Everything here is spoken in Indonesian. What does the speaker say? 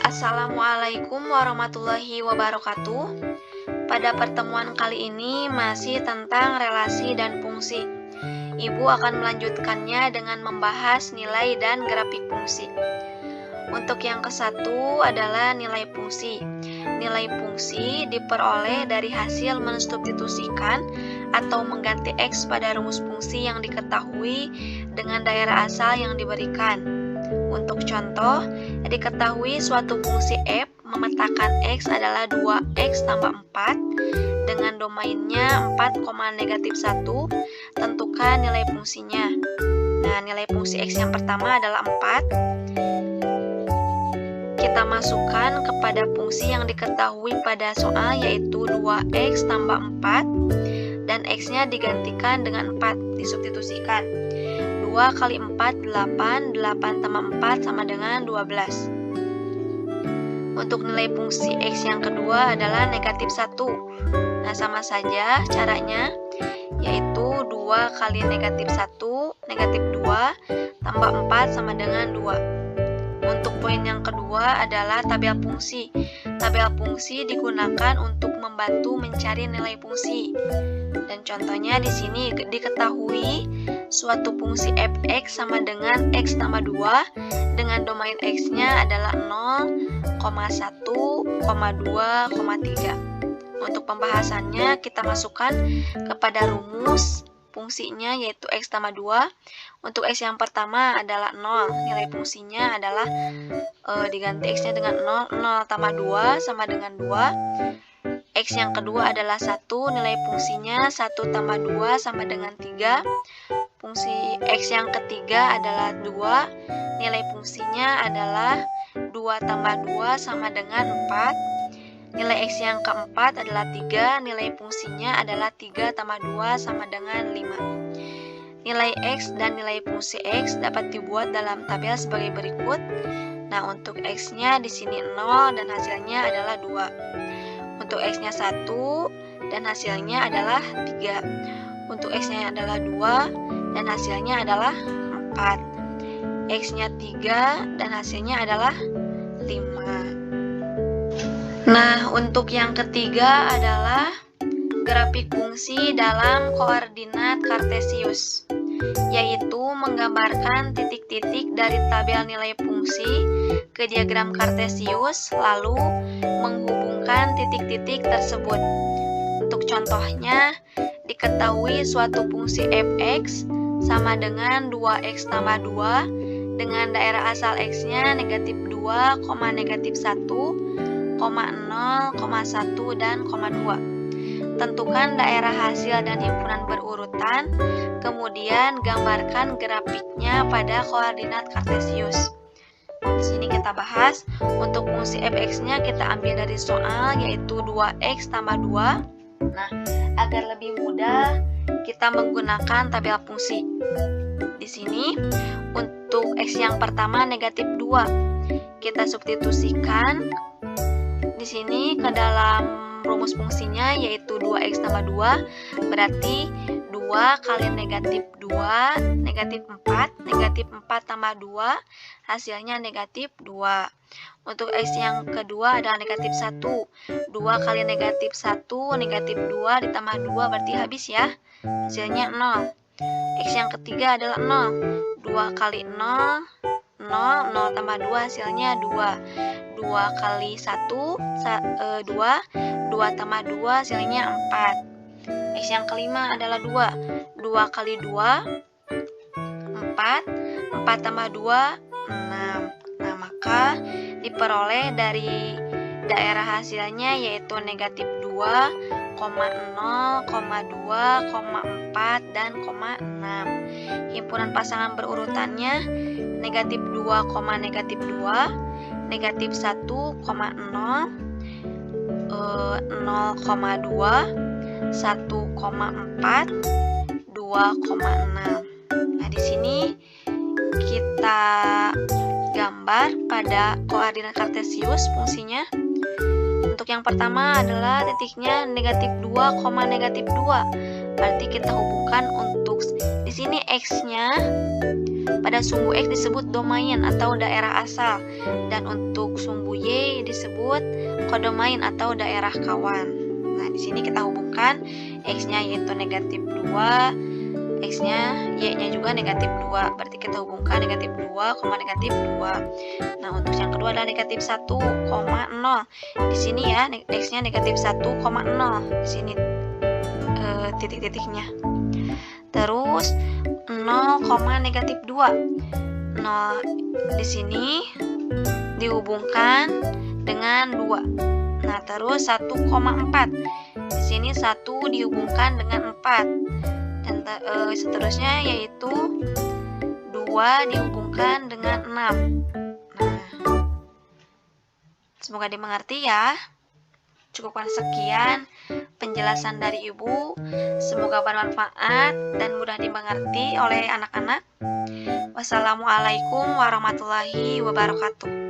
Assalamualaikum warahmatullahi wabarakatuh. Pada pertemuan kali ini masih tentang relasi dan fungsi. Ibu akan melanjutkannya dengan membahas nilai dan grafik fungsi. Untuk yang ke-1 adalah nilai fungsi. Nilai fungsi diperoleh dari hasil mensubstitusikan atau mengganti X pada rumus fungsi yang diketahui dengan daerah asal yang diberikan. Untuk contoh, diketahui suatu fungsi f memetakan X adalah 2X tambah 4 dengan domainnya 4,-1. Tentukan nilai fungsinya. Nah, nilai fungsi X yang pertama adalah 4. Kita masukkan kepada fungsi yang diketahui pada soal, yaitu 2X tambah 4 dan X-nya digantikan dengan 4, disubstitusikan. 2 kali 4, 8 tambah 4 sama dengan 12. Untuk nilai fungsi X yang kedua adalah negatif 1. Nah, sama saja caranya, yaitu 2 kali negatif 1, negatif 2, tambah 4 sama dengan 2. Untuk poin yang kedua adalah tabel fungsi. Tabel fungsi digunakan untuk membantu mencari nilai fungsi. Dan contohnya di sini diketahui suatu fungsi fx sama dengan x tambah 2 dengan domain x-nya adalah 0, 1, 2, 3. Untuk pembahasannya kita masukkan kepada rumus fungsinya, yaitu x tambah 2. Untuk x yang pertama adalah 0, nilai fungsinya adalah diganti x-nya dengan 0, 0 tambah 2 sama dengan 2. X yang kedua adalah 1, nilai fungsinya 1 tambah 2 sama dengan 3. Fungsi X yang ketiga adalah 2, nilai fungsinya adalah 2 tambah 2 sama dengan 4. Nilai X yang keempat adalah 3, nilai fungsinya adalah 3 tambah 2 sama dengan 5. Nilai X dan nilai fungsi X dapat dibuat dalam tabel sebagai berikut. Nah, untuk X-nya di sini 0 dan hasilnya adalah 2. Untuk X-nya 1 dan hasilnya adalah 3. Untuk X-nya adalah 2 dan hasilnya adalah 4. X-nya 3 dan hasilnya adalah 5. Nah, untuk yang ketiga adalah grafik fungsi dalam koordinat kartesius, yaitu menggambarkan titik-titik dari tabel nilai fungsi ke diagram kartesius, lalu menghubungkan titik-titik tersebut. Untuk contohnya, diketahui suatu fungsi fx sama dengan 2x tambah 2 dengan daerah asal x-nya negatif 2, negatif 1, 0, 1, dan 2. Tentukan daerah hasil dan himpunan berurutan, kemudian gambarkan grafiknya pada koordinat kartesius. Di sini kita bahas untuk fungsi fx-nya kita ambil dari soal, yaitu 2x tambah 2. Nah, agar lebih mudah kita menggunakan tabel fungsi. Di sini untuk x yang pertama negatif 2, kita substitusikan di sini ke dalam rumus fungsinya, yaitu 2x tambah 2, berarti 2 kali negatif 2, negatif 4, negatif 4 tambah 2, hasilnya negatif 2. Untuk X yang kedua adalah negatif 1, 2 kali negatif 1, negatif 2 ditambah 2, berarti habis ya, hasilnya 0. X yang ketiga adalah 0, 2 kali 0, 0, 0 tambah 2, hasilnya 2. 2 kali 1, 2, 2 tambah 2, hasilnya 4. X yang kelima adalah 2, 2 kali 2, 4, 4 tambah 2, 6. Nah, maka diperoleh dari daerah hasilnya, yaitu negatif 2, 0, 2, 4, dan 6. Himpunan pasangan berurutannya negatif 2, negatif 2, negatif 1, 0, 0,2, 1,4, 2,6. Nah, di sini kita gambar pada koordinat kartesius fungsinya. Untuk yang pertama adalah titiknya negatif 2, negatif 2. Berarti kita hubungkan untuk untuk di sini X-nya pada sumbu X disebut domain atau daerah asal, dan untuk sumbu Y disebut kodomain atau daerah kawan. Nah, di sini kita hubungkan X-nya yaitu negatif 2, X-nya, Y-nya juga negatif 2. Berarti kita hubungkan negatif 2, negatif 2. Nah, untuk yang kedua adalah negatif 1,0. Di sini ya, X-nya negatif 1,0. Di sini titik-titiknya. Terus 0, negatif 2. 0 di sini dihubungkan dengan 2. Nah, terus 1,4. Di sini 1 dihubungkan dengan 4. Dan seterusnya yaitu 2 dihubungkan dengan 6. Nah, semoga dimengerti ya. Cukupkan sekian penjelasan dari Ibu. Semoga bermanfaat dan mudah dimengerti oleh anak-anak. Wassalamualaikum warahmatullahi wabarakatuh.